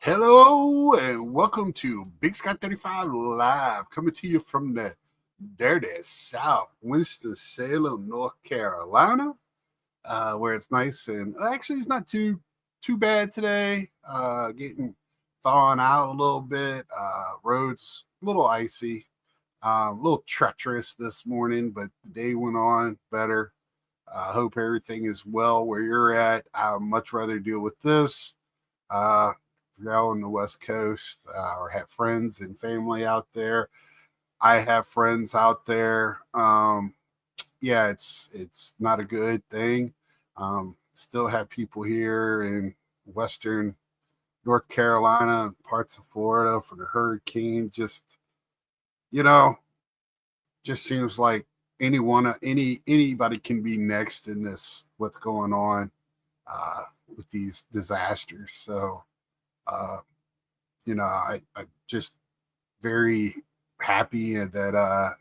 Hello and welcome to Big Sky 35 Live, coming to you from the dirty South, Winston-Salem, North Carolina, where it's nice and actually it's not too bad today. Getting thawing out a little bit. Roads a little icy, a little treacherous this morning, but the day went on better. I hope everything is well where you're at. I'd much rather deal with this. If you're out on the West Coast or have friends and family out there, I have friends out there. Yeah, it's not a good thing. Still have people here in Western North Carolina and parts of Florida for the hurricane. You know, just seems like anybody can be next in this. What's going on with these disasters? So uh, I'm just very happy that I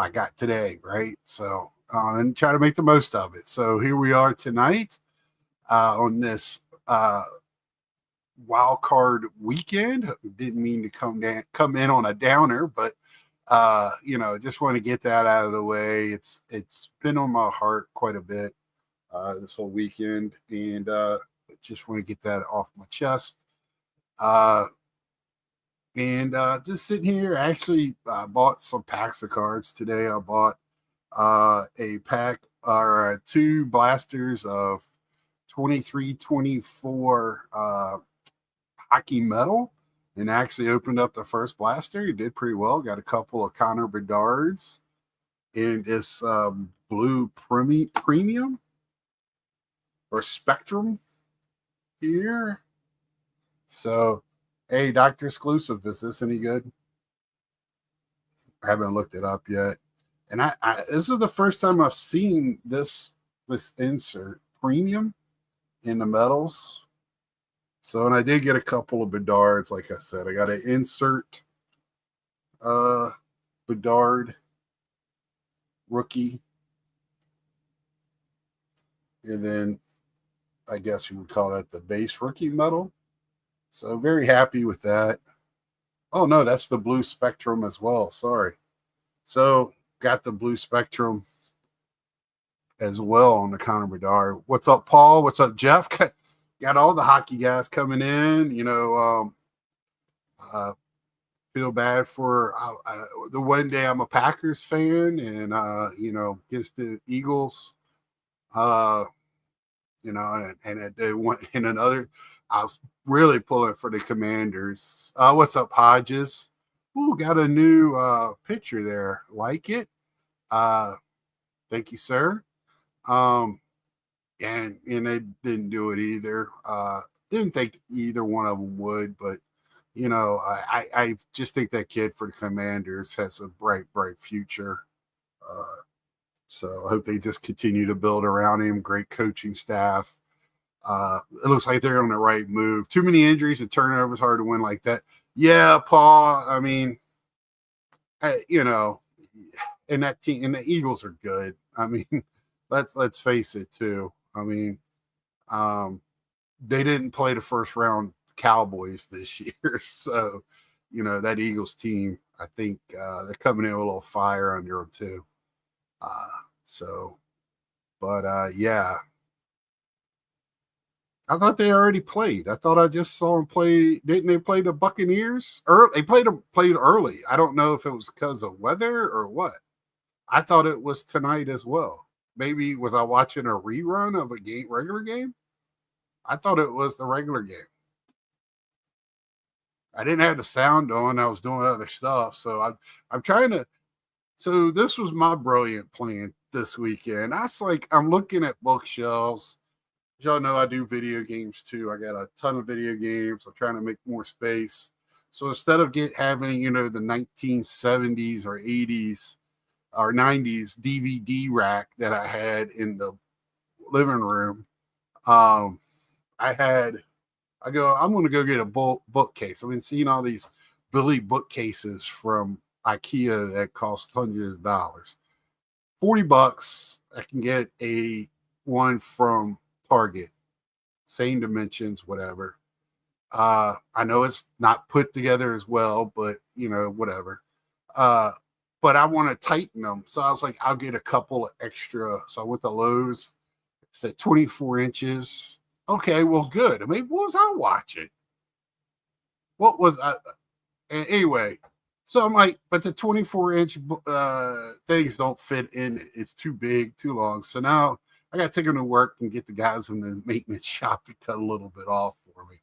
got today, right? So and try to make the most of it. So here we are tonight on this wild card weekend. Didn't mean to come in on a downer, but just want to get that out of the way. It's been on my heart quite a bit this whole weekend, and just want to get that off my chest. And just sitting here, actually, I bought some packs of cards today. I bought a pack or two blasters of 23-24 hockey metal, and actually opened up the first blaster. He did pretty well. Got a couple of Connor Bedard's in this blue premium or spectrum here. So, hey, Dr. Exclusive, is this any good? I haven't looked it up yet. And I this is the first time I've seen this insert premium in the metals. So, and I did get a couple of Bedards, like I said. I got an insert Bedard rookie. And then I guess you would call that the base rookie metal. So very happy with that. Oh no, that's the blue spectrum as well. Sorry. So got the blue spectrum as well on the Connor Bedard. What's up, Paul? What's up, Jeff? Got all the hockey guys coming in. Feel bad for the one day I'm a Packers fan, and against the Eagles. And they went in another. I was really pulling for the Commanders. What's up, Hodges? Ooh, got a new picture there. Like it? Thank you, sir. And they didn't do it either. Didn't think either one of them would, but I just think that kid for the Commanders has a bright future. So I hope they just continue to build around him. Great coaching staff. It looks like they're on the right move. Too many injuries and turnovers, hard to win like that. Yeah, Paul. I mean, and that team and the Eagles are good. I mean, let's face it too. I mean, they didn't play the first round Cowboys this year, so that Eagles team. I think they're coming in with a little fire under them too. Yeah. I thought they already played. I thought I just saw them play. Didn't they play the Buccaneers? They played early. I don't know if it was because of weather or what. I thought it was tonight as well. Maybe was I watching a rerun of a regular game? I thought it was the regular game. I didn't have the sound on. I was doing other stuff. So I'm trying to. So this was my brilliant plan this weekend. I'm looking at bookshelves. As y'all know, I do video games too. I got a ton of video games. I'm trying to make more space. So instead of having, the 1970s or 80s or 90s DVD rack that I had in the living room, I'm going to go get a bookcase. I've been seeing all these Billy bookcases from IKEA that cost hundreds of dollars. $40, I can get a one from Target, same dimensions, whatever. I know it's not put together as well, but whatever. Uh, but I want to tighten them. So I was like, I'll get a couple of extra. So I went to Lowe's, said 24 inches. Okay, well, good. I mean, what was I watching? What was I? Anyway, so I'm like, but the 24-inch things don't fit in. It's too big, too long. So now I got to take them to work and get the guys in the maintenance shop to cut a little bit off for me.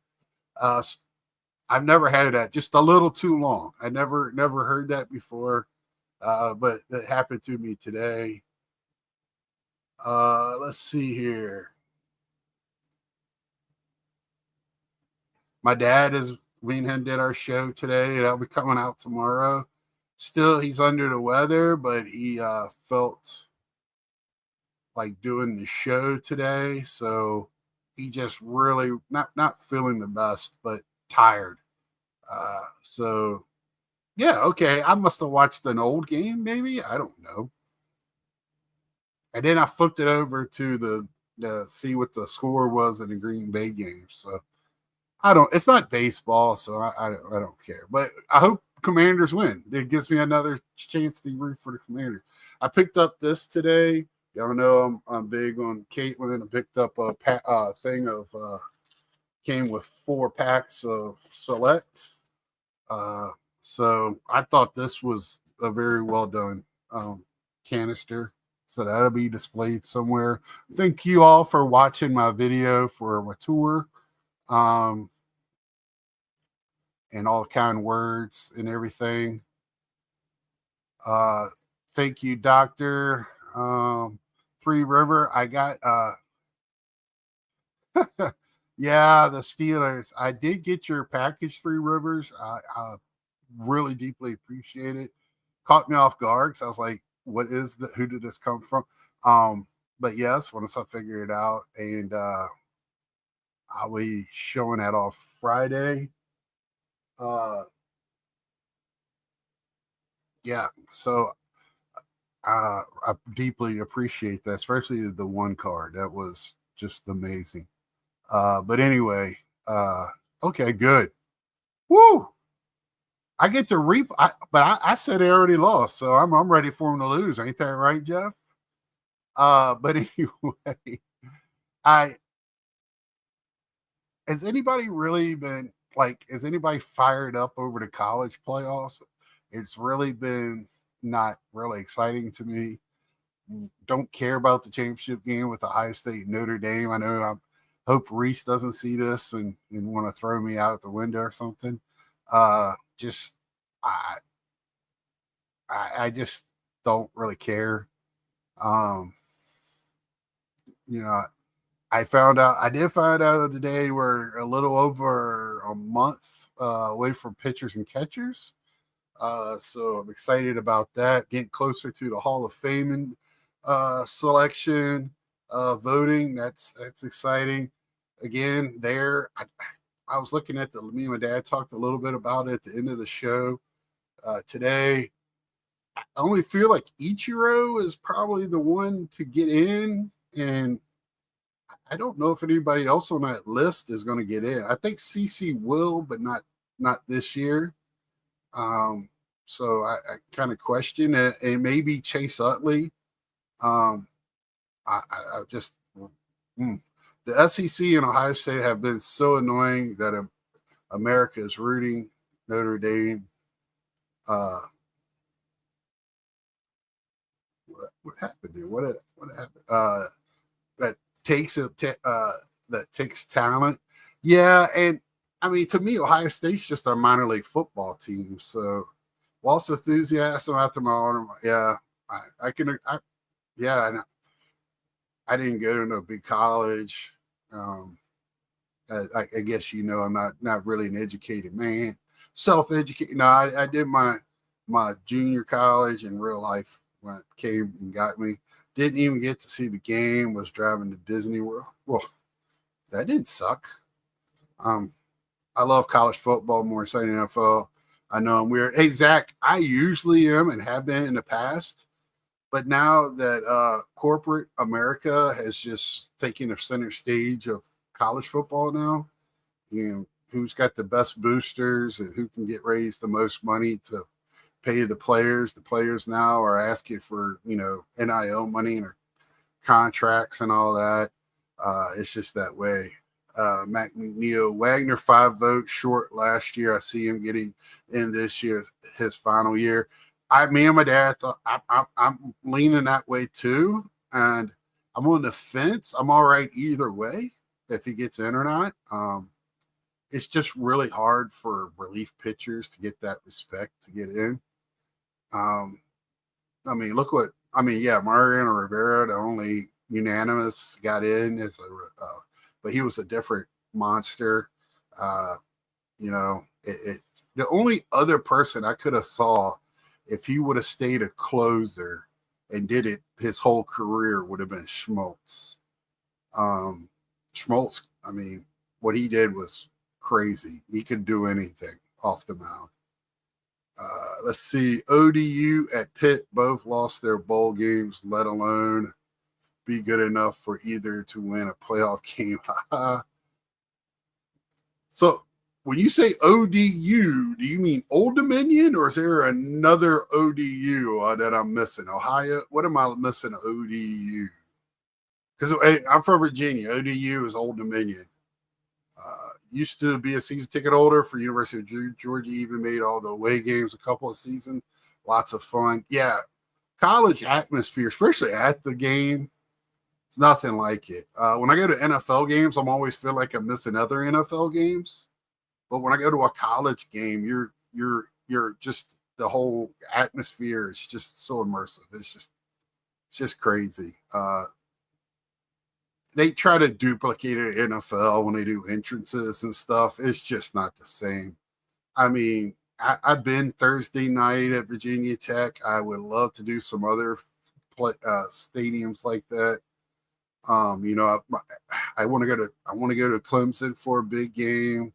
I've never had that, just a little too long. I never heard that before, but that happened to me today. Let's see here. My dad is, we and him did our show today. That'll be coming out tomorrow. Still, he's under the weather, but he felt like doing the show today. So he just really not feeling the best, but tired. So yeah, okay. I must have watched an old game, maybe. I don't know. And then I flipped it over to the see what the score was in the Green Bay game. So I don't. It's not baseball, so I don't care. But I hope Commanders win. It gives me another chance to root for the Commanders. I picked up this today. Y'all know I'm big on Caitlin. I picked up a thing of came with 4 packs of Select. So I thought this was a very well done canister. So that'll be displayed somewhere. Thank you all for watching my video for my tour. And all the kind words and everything. Thank you, Doctor. Three River. I got yeah, the Steelers. I did get your package, Three Rivers. I really deeply appreciate it. Caught me off guard because I was like, what is the who did this come from? But yes, once I figure it out, and I'll be showing that off Friday. Yeah, so I deeply appreciate that, especially the one card. That was just amazing. But anyway, okay, good. Woo! I get to reap, but I said they already lost, so I'm ready for them to lose. Ain't that right, Jeff? But anyway, I has anybody really been like? Has anybody fired up over the college playoffs? It's really been not really exciting to me. Don't care about the championship game with Ohio State and Notre Dame. I know I hope Reese doesn't see this and want to throw me out the window or something. Just I just don't really care. Um, you know, I did find out today we're a little over a month away from pitchers and catchers. So I'm excited about that. Getting closer to the Hall of Fame and selection voting. That's exciting. Again, I was looking at me and my dad talked a little bit about it at the end of the show today. I only feel like Ichiro is probably the one to get in, and I don't know if anybody else on that list is going to get in. I think CC will, but not this year. So I kind of question it, and maybe Chase Utley. I just the SEC and Ohio State have been so annoying that America is rooting Notre Dame. What happened there? What happened? That takes talent. Yeah, and I mean, to me, Ohio State's just a minor league football team. So, whilst enthusiasm after my honor, yeah, I can, yeah, and I didn't go to no big college. I guess I'm not really an educated man, self-educated. No, I did my junior college in real life when it came and got me. Didn't even get to see the game. Was driving to Disney World. Well, that didn't suck. I love college football more than NFL. I know I'm weird. Hey, Zach, I usually am and have been in the past. But now that corporate America has just taken the center stage of college football now, who's got the best boosters and who can get raised the most money to pay the players. The players now are asking for, NIL money and contracts and all that. It's just that way. Mac McNeil, Wagner 5 votes short last year. I see him getting in this year, his final year. Me and my dad thought I'm leaning that way too, and I'm on the fence. I'm all right either way if he gets in or not. It's just really hard for relief pitchers to get that respect to get in. Mariano Rivera, the only unanimous got in but he was a different monster. The only other person I could have saw if he would have stayed a closer and did it his whole career would have been Schmaltz. Schmaltz, what he did was crazy. He could do anything off the mound. Let's see. ODU at Pitt both lost their bowl games, let alone be good enough for either to win a playoff game. So when you say ODU, do you mean Old Dominion, or is there another ODU that I'm missing? Ohio? What am I missing? ODU? Because I'm from Virginia. ODU is Old Dominion. Used to be a season ticket holder for University of Georgia. Even made all the away games a couple of seasons. Lots of fun. Yeah, college atmosphere, especially at the game, it's nothing like it. When I go to NFL games, I'm always feel like I'm missing other NFL games. But when I go to a college game, you're just the whole atmosphere is just so immersive. It's just crazy. They try to duplicate it at NFL when they do entrances and stuff. It's just not the same. I've been Thursday night at Virginia Tech. I would love to do some other stadiums like that. I want to go to Clemson for a big game.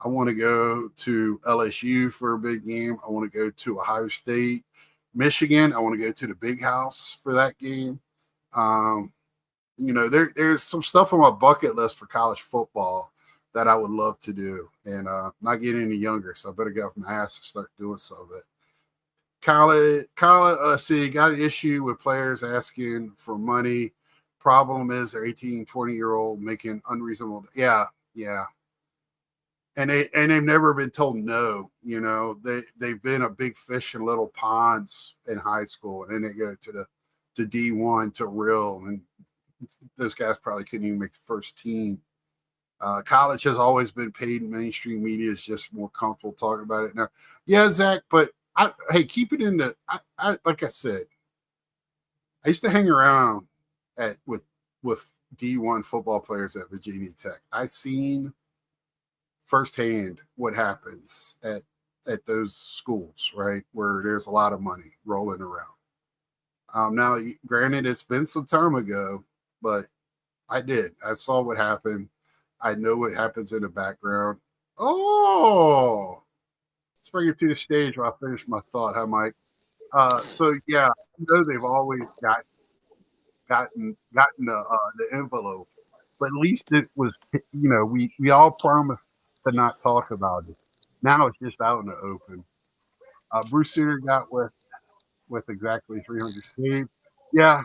I want to go to LSU for a big game. I want to go to Ohio State, Michigan. I want to go to the Big House for that game. There's some stuff on my bucket list for college football that I would love to do, and not getting any younger, so I better get off my ass and start doing some of it. College, got an issue with players asking for money. Problem is they're 18, 20-year-old making unreasonable. Yeah. And they've never been told no. They've been a big fish in little ponds in high school, and then they go to the D1 to real, and those guys probably couldn't even make the first team. College has always been paid. Mainstream media is just more comfortable talking about it now. Yeah, Zach, but keep it in the. Like I said, I used to hang around with D1 football players at Virginia Tech. I've seen firsthand what happens at those schools, right, where there's a lot of money rolling around. Now, granted, it's been some time ago, but I saw what happened. I know what happens in the background. Oh, let's bring it to the stage while I finish my thought, huh, Mike? Yeah, they've always gotten the envelope, but at least it was, we all promised to not talk about it. Now it's just out in the open. Bruce Sutter got with exactly 300 saves. Yeah.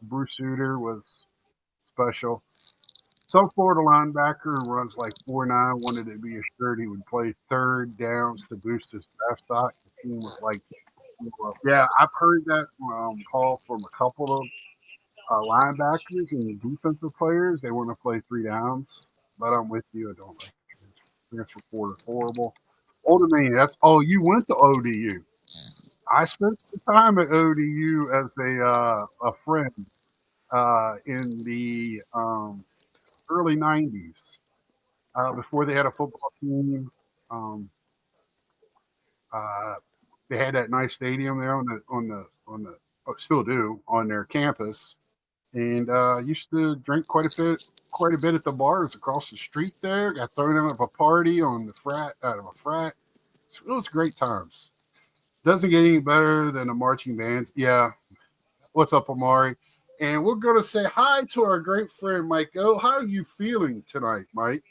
Bruce Sutter was special. Some Florida linebacker who runs like 4'9" wanted to be assured he would play third downs to boost his draft stock. The team was like, yeah, I've heard that call from a couple of linebackers and defensive players. They want to play 3 downs, but I'm with you. I don't like the transfer portal. Horrible. Old Dominion, you went to ODU. I spent the time at ODU as a friend in the early 90s before they had a football team. They had that nice stadium there still do on their campus, and used to drink quite a bit at the bars across the street there. Got thrown out of a party out of a frat. It was great times. Doesn't get any better than the marching bands. Yeah. What's up, Amari? And we're going to say hi to our great friend, Mike O. How are you feeling tonight, Mike?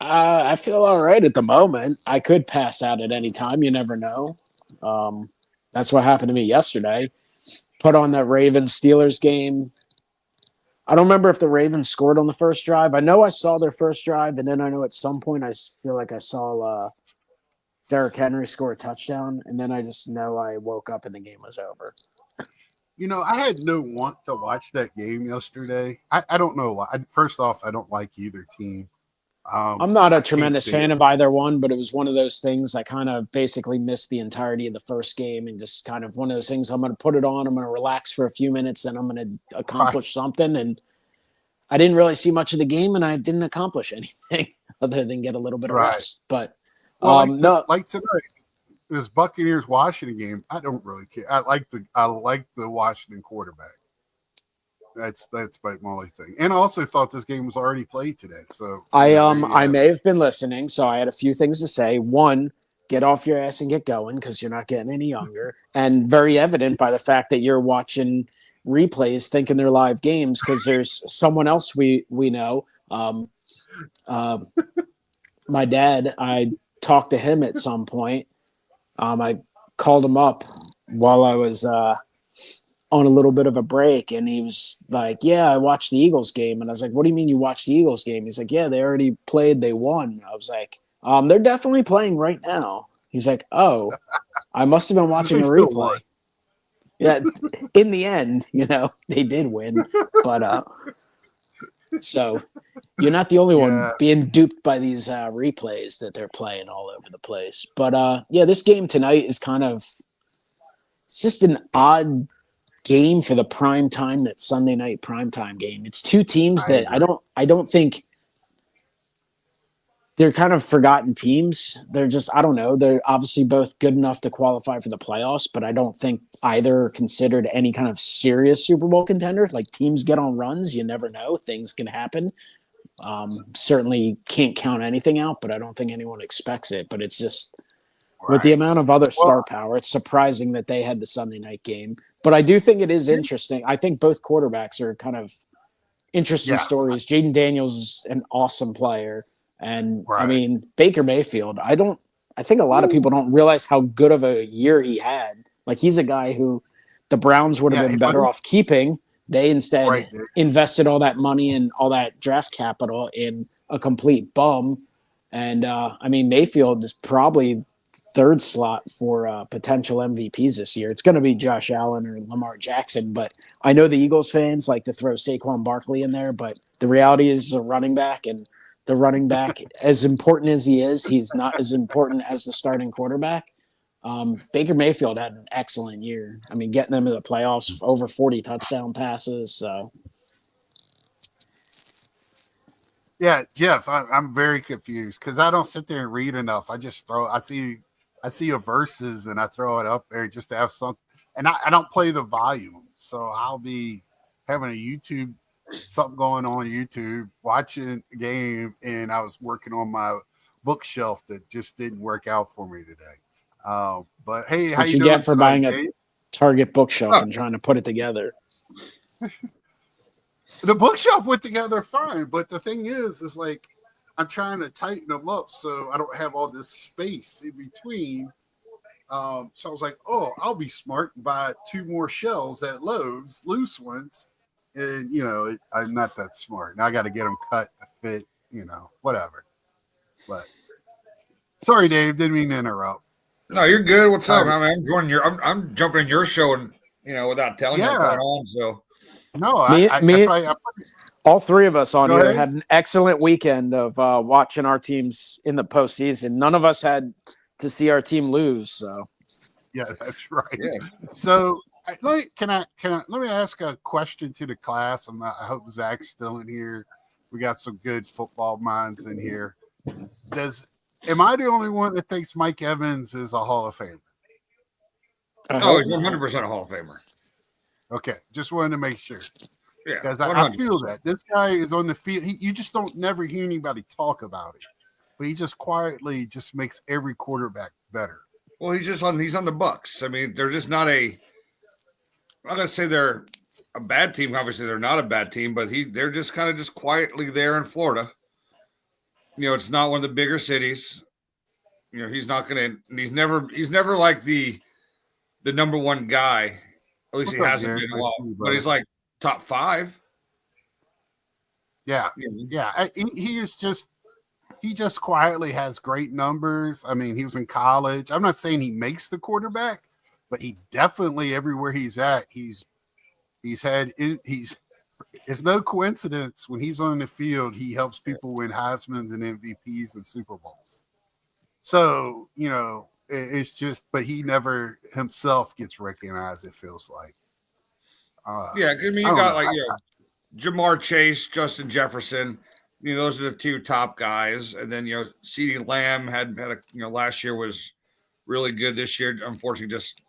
I feel all right at the moment. I could pass out at any time. You never know. Um, that's what happened to me yesterday. Put on that Ravens Steelers game. I don't remember if the Ravens scored on the first drive. I know I saw their first drive, and then I know at some point I feel like I saw Derrick Henry score a touchdown, and then I just know I woke up and the game was over. I had no want to watch that game yesterday. I don't know why. First off, I don't like either team. I'm not a I can't tremendous stand fan of either one, but it was one of those things I kind of basically missed the entirety of the first game and just kind of one of those things I'm going to put it on, I'm going to relax for a few minutes, and I'm going to right. accomplish something. And I didn't really see much of the game, and I didn't accomplish anything other than get a little bit of Right. rest. But Well, no, like tonight, this Buccaneers Washington game, I don't really care. I like the Washington quarterback. That's my only thing. And I also thought this game was already played today. So there you I have may it. have been listening, so I had a few things to say. One, get off your ass and get going because you're not getting any younger, and very evident by the fact that you're watching replays thinking they're live games because there's someone else we know. Uh, my dad, I talked to him at some point. I called him up while I was on a little bit of a break, and he was like, "Yeah, I watched the Eagles game." And I was like, "What do you mean you watched the Eagles game?" He's like, "Yeah, they already played, they won." I was like, "They're definitely playing right now." He's like, "Oh, I must have been watching They a still won. replay." Yeah, in the end, they did win, but so you're not the only one Yeah. being duped by these replays that they're playing all over the place. But yeah, this game tonight is kind of it's just an odd game for the prime time, that Sunday night prime time game. It's two teams I that agree. I don't think they're kind of forgotten teams. They're just I don't know. They're obviously both good enough to qualify for the playoffs, but I don't think either are considered any kind of serious Super Bowl contenders. Like teams get on runs, you never know. Things can happen. Certainly can't count anything out, but I don't think anyone expects it. But it's just with the Right. amount of other Well, star power, it's surprising that they had the Sunday night game. But I do think it is interesting. I think both quarterbacks are kind of interesting yeah. stories. Jaden Daniels is an awesome player. And I Right. mean, Baker Mayfield, I think a lot of people Ooh. don't realize how good of a year he had. Like he's a guy who the Browns would have Yeah. been If I better don't, off keeping. They right instead there. invested all that money and all that draft capital in a complete bum. And I mean, Mayfield is probably third slot for potential MVPs this year. It's going to be Josh Allen or Lamar Jackson, but I know the Eagles fans like to throw Saquon Barkley in there, but the reality is a running back, and the running back, as important as he is, he's not as important as the starting quarterback. Baker Mayfield had an excellent year. I mean, getting them to the playoffs, over 40 touchdown passes. So Yeah, Jeff, I'm very confused because I don't sit there and read enough. I just throw. I see a verses and I throw it up there just to have something. And I don't play the volume, so I'll be having a YouTube something going on YouTube, watching a game, and I was working on my bookshelf that just didn't work out for me today. But hey, that's how what you you doing get for tonight, buying a Dave? Target bookshelf Oh, and trying to put it together. The bookshelf went together fine, but the thing is like I'm trying to tighten them up so I don't have all this space in between. So I was like, oh, I'll be smart and buy two more shells at Lowe's, loose ones. And, I'm not that smart. Now I got to get them cut to fit, whatever. But sorry, Dave, didn't mean to interrupt. no, you're good. What's up? Tired. I'm joining I'm jumping in your show and without telling you what's Yeah, going on. So no, Me, that's me, why all three of us on go here ahead. had an excellent weekend of watching our teams in the postseason. None of us had to see our team lose. So Yeah, that's right. yeah, So let me ask a question to the class. I hope Zach's still in here. We got some good football minds in here. Am I the only one that thinks Mike Evans is a Hall of Famer? I oh, hope he's not. 100% a Hall of Famer. Okay, just wanted to make sure Yeah, because I feel 100%. that this guy is on the field. You just don't never hear anybody talk about it, but he just quietly just makes every quarterback better. Well, he's on the Bucks. I mean, they're just not I'm not gonna say they're a bad team. Obviously, they're not a bad team, but they're just kind of just quietly there in Florida. It's not one of the bigger cities. He's not gonna. He's never like the number one guy. At least he What's up, hasn't Garrett? been a Nice lot. to meet you, But he's brother. like top 5. Yeah, You know? yeah. He just quietly has great numbers. I mean, he was in college. I'm not saying he makes the quarterback, but he definitely everywhere he's at, he's it's no coincidence when he's on the field, he helps people win Heisman's and MVPs and Super Bowls. So, it's just, but he never himself gets recognized, it feels like. Yeah, I mean, I you don't got know. like Jamar Chase, Justin Jefferson. Those are the 2 top guys, and then CeeDee Lamb had a last year was really good. This year, unfortunately, just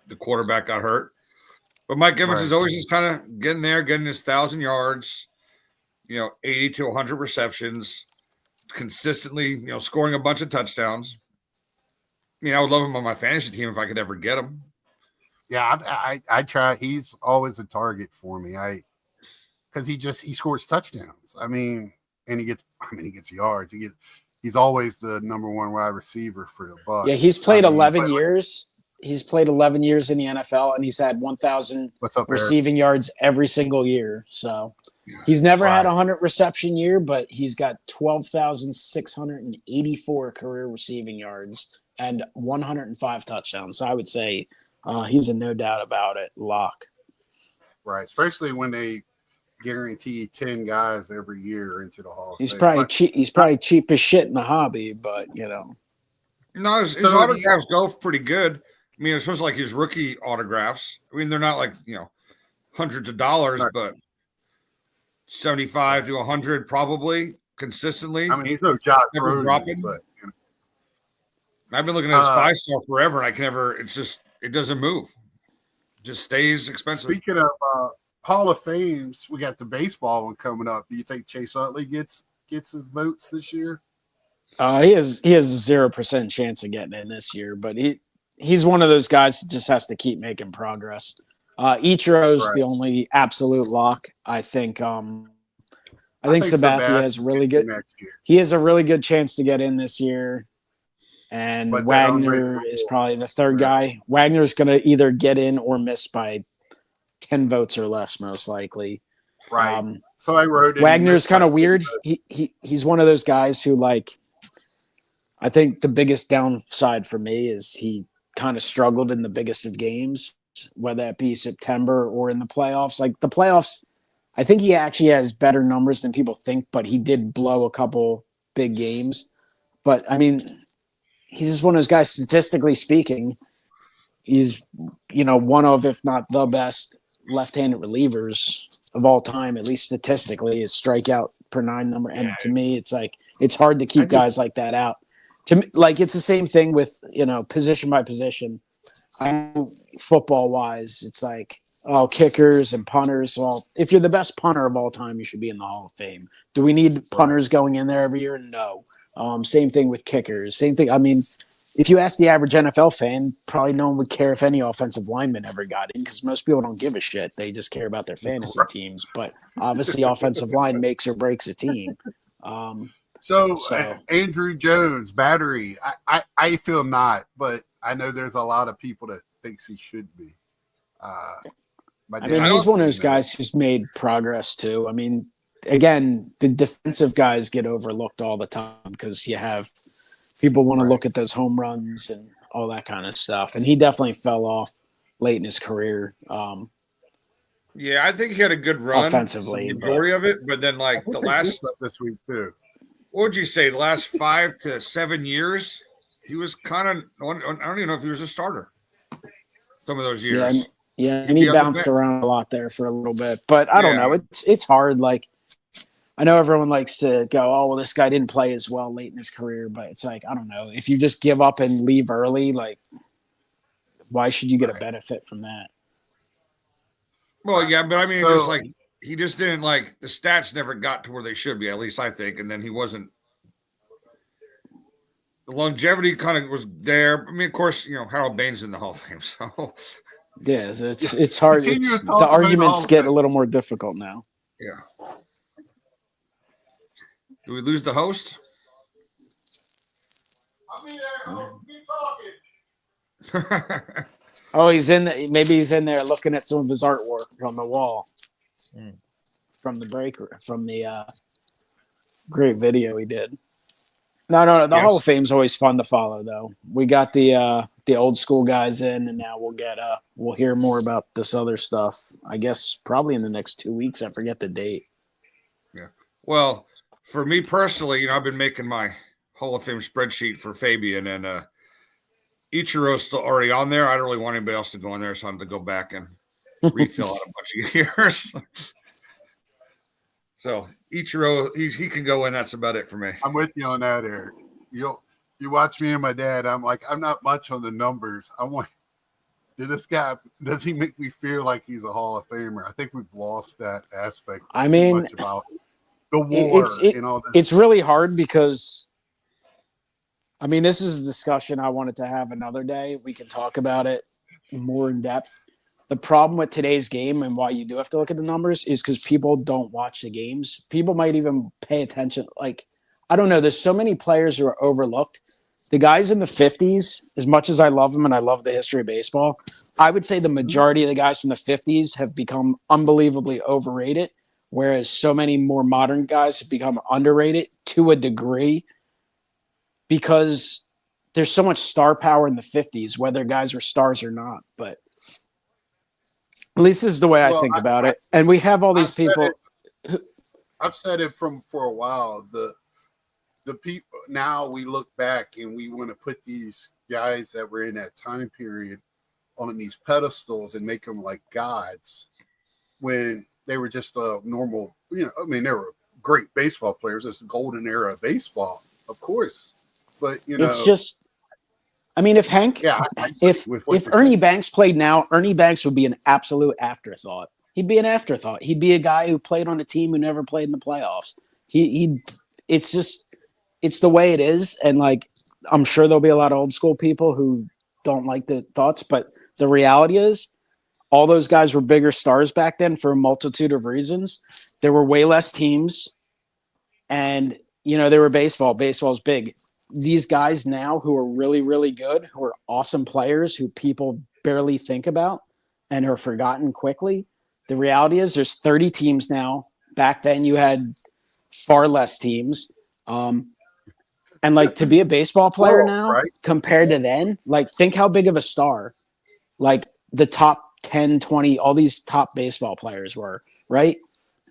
the quarterback got hurt. But Mike Evans Right. is always just kind of getting there, getting his 1,000 yards, 80 to 100 receptions, consistently, scoring a bunch of touchdowns. I would love him on my fantasy team if I could ever get him. Yeah, I try. He's always a target for me. Because he scores touchdowns. I mean, and he gets yards. He's always the number one wide receiver for the Bucs. Yeah, he's played 11 years. He's played 11 years in the NFL, and he's had 1,000 receiving yards every single year. So he's never had a 100 reception year, but he's got 12,684 career receiving yards and 105 touchdowns. So I would say he's a no doubt about it lock. Right, especially when they guarantee 10 guys every year into the Hall of He's Fame. probably cheap. He's probably cheap as shit in the hobby, but No, his autographs go pretty good. I mean, especially like his rookie autographs. I mean, they're not like hundreds of dollars, but 75 to 100 probably consistently. I mean, he's no Josh never Rosen, dropping. But I've been looking at his 5-star forever, and I can never. It's just it doesn't move. It just stays expensive. Speaking of Hall of Fames, we got the baseball one coming up. Do you think Chase Utley gets his votes this year? He has a 0% chance of getting in this year, but he's one of those guys that just has to keep making progress. Ichiro's the only absolute lock. I think Sabathia has really good. He has a really good chance to get in this year, and Wagner is probably the third guy. Wagner's going to either get in or miss by 10 votes or less, most likely. Right. So I wrote it. Wagner's kind of weird. He's one of those guys who, like, I think the biggest downside for me is he kind of struggled in the biggest of games, whether it be September or in the playoffs. Like the playoffs, I think he actually has better numbers than people think, but he did blow a couple big games. But I mean, he's just one of those guys, statistically speaking, he's, one of, if not the best left-handed relievers of all time, at least statistically, his strikeout per 9 number. And to me, it's like, it's hard to keep guys like that out. To me, like, it's the same thing with, position by position. Football wise, it's like, kickers and punters. Well, if you're the best punter of all time, you should be in the Hall of Fame. Do we need punters going in there every year? No. Same thing with kickers. Same thing. I mean, if you ask the average NFL fan, probably no one would care if any offensive lineman ever got in because most people don't give a shit. They just care about their fantasy teams. But obviously, offensive line makes or breaks a team. So Andrew Jones, battery. I feel not, but I know there's a lot of people that thinks he should be. I mean, he's one of those guys who's made progress too. I mean, again, the defensive guys get overlooked all the time because you have people want to look at those home runs and all that kind of stuff. And he definitely fell off late in his career. Yeah, I think he had a good run offensively, the majority of it, but then like the last this week too. What would you say? The last 5 to 7 years, he was kind of. I don't even know if he was a starter. Some of those years. Yeah, and he bounced around a lot there for a little bit, but I don't know. It's hard. Like, I know everyone likes to go, "Oh, well, this guy didn't play as well late in his career," but it's like, I don't know. If you just give up and leave early, like, why should you get a benefit from that? Well, yeah, but I mean, just like he just didn't like the stats never got to where they should be. At least I think, and then he wasn't. The longevity kind of was there. I mean, of course, Harold Baines in the Hall of Fame, so. Yeah, it's hard. The arguments get a little more difficult now. Yeah. Do we lose the host? I'm here. Keep talking. Oh, maybe he's in there looking at some of his artwork on the wall from the great video he did. No. The Hall of Fame's always fun to follow, though. We got the old school guys in, and now we'll hear more about this other stuff. I guess probably in the next 2 weeks. I forget the date. Yeah. Well, for me personally, I've been making my Hall of Fame spreadsheet for Fabian, and Ichiro's still already on there. I don't really want anybody else to go in there, so I'm to go back and refill out a bunch of years. So Ichiro, he can go in. That's about it for me. I'm with you on that, Eric. You watch me and my dad. I'm not much on the numbers. Does he make me feel like he's a Hall of Famer? I think we've lost that aspect. I mean, much about the war and all this. It's really hard because, I mean, this is a discussion I wanted to have another day. We can talk about it more in depth. The problem with today's game and why you do have to look at the numbers is because people don't watch the games. People might even pay attention. Like, I don't know. There's so many players who are overlooked. The guys in the 50s, as much as I love them and I love the history of baseball, I would say the majority of the guys from the 50s have become unbelievably overrated, whereas so many more modern guys have become underrated to a degree because there's so much star power in the 50s, whether guys were stars or not. But at least this is the way I think about it. And we have all these people. I've said it for a while. The people now we look back and we want to put these guys that were in that time period on these pedestals and make them like gods when they were just a normal, they were great baseball players. It's the golden era of baseball, of course. But it's just, I mean, if Ernie Banks played now, Ernie Banks would be an absolute afterthought. He'd be an afterthought. He'd be a guy who played on a team who never played in the playoffs. It's the way it is. And like, I'm sure there'll be a lot of old school people who don't like the thoughts, but the reality is all those guys were bigger stars back then for a multitude of reasons. There were way less teams and, they were baseball. Baseball's big. These guys now who are really, really good, who are awesome players, who people barely think about and are forgotten quickly. The reality is there's 30 teams now. Back then you had far less teams. And like to be a baseball player now compared to then, like think how big of a star, like the top 10, 20, all these top baseball players were, right?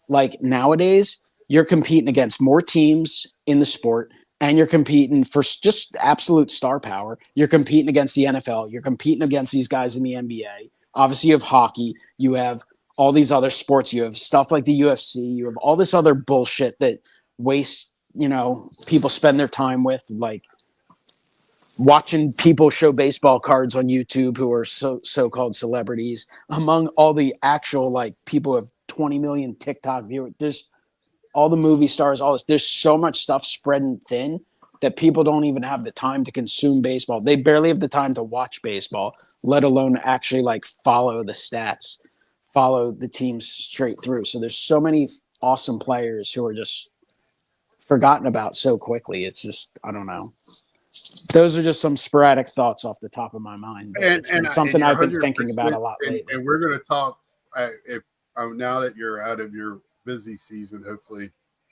Like nowadays you're competing against more teams in the sport. And you're competing for just absolute star power. You're competing against the NFL. You're competing against these guys in the NBA. Obviously, you have hockey. You have all these other sports. You have stuff like the UFC. You have all this other bullshit that wastes, people spend their time with, like watching people show baseball cards on YouTube who are so-called celebrities, among all the actual, like, people who have 20 million TikTok viewers. There's all the movie stars, all this. There's so much stuff spreading thin that people don't even have the time to consume baseball. They barely have the time to watch baseball, let alone actually like follow the stats, follow the teams straight through. So there's so many awesome players who are just forgotten about so quickly. It's just, I don't know. Those are just some sporadic thoughts off the top of my mind. It's been something I've been thinking about a lot lately. And we're going to talk now that you're out of your busy season, hopefully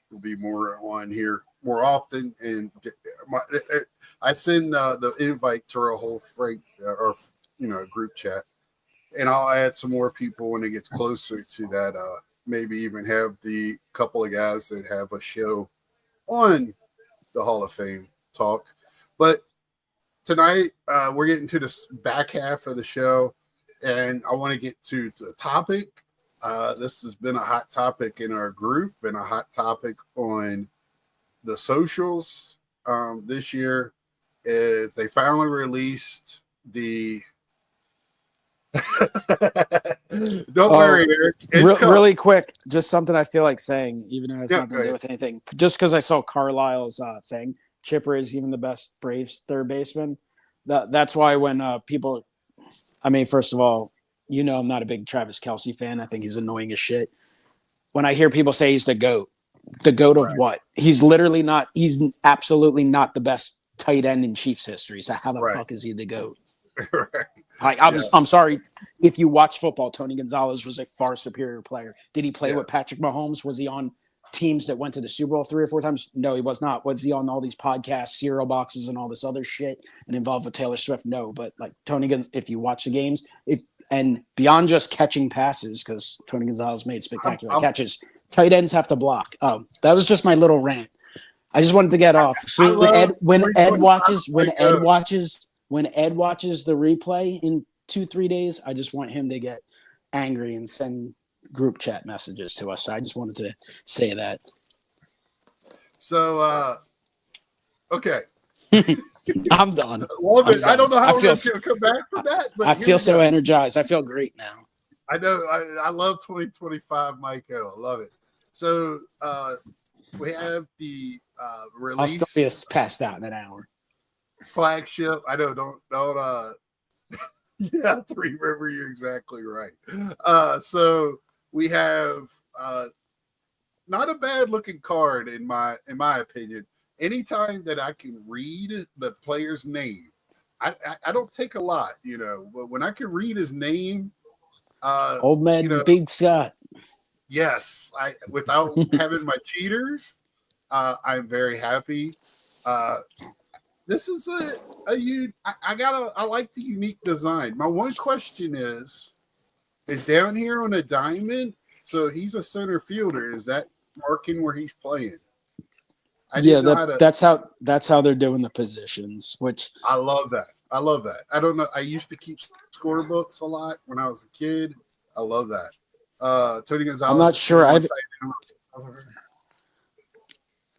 we'll be more on here more often. And I send the invite to our whole group chat, and I'll add some more people when it gets closer to that. Maybe even have the couple of guys that have a show on the Hall of Fame talk. But tonight we're getting to the back half of the show, and I want to get to the topic. This has been a hot topic in our group, been a hot topic on the socials this year, is they finally released the don't worry, Eric. Really quick, just something I feel like saying, even though it has nothing to do with anything. Just because I saw Carlisle's thing, Chipper is even the best Braves third baseman. That's why when people, I mean, first of all, I'm not a big Travis Kelce fan. I think he's annoying as shit. When I hear people say he's the GOAT, The GOAT of what? He's literally not. He's absolutely not the best tight end in Chiefs history. So how the fuck is he the GOAT? Right. I'm sorry. If you watch football, Tony Gonzalez was a far superior player. Did he play with Patrick Mahomes? Was he on teams that went to the Super Bowl 3 or 4 times? No, he was not. Was he on all these podcasts, cereal boxes, and all this other shit and involved with Taylor Swift? No, but like if you watch the games, and beyond just catching passes, because Tony Gonzalez made spectacular catches, tight ends have to block. Oh, that was just my little rant. I just wanted to get off. So when Ed watches the replay in 2-3 days, I just want him to get angry and send group chat messages to us. So I just wanted to say that. So, okay. I'm done. Love it. I don't know how we're going to come back from that. But I feel so energized. I feel great now. I know. I love 2025, Michael. I love it. So we have the release. I'll still be passed out in an hour. Flagship. I know. Don't. Yeah, remember, you're exactly right. So we have not a bad looking card in my opinion. Anytime that I can read the player's name, I don't take a lot, but when I can read his name, Old man Big Scott. Yes, without having my cheaters, I'm very happy. This is I like the unique design. My one question is down here on a diamond. So he's a center fielder. Is that marking where he's playing? That's how they're doing the positions. Which I love that. I don't know. I used to keep scorebooks a lot when I was a kid. I love that. Tony Gonzalez. I'm not sure.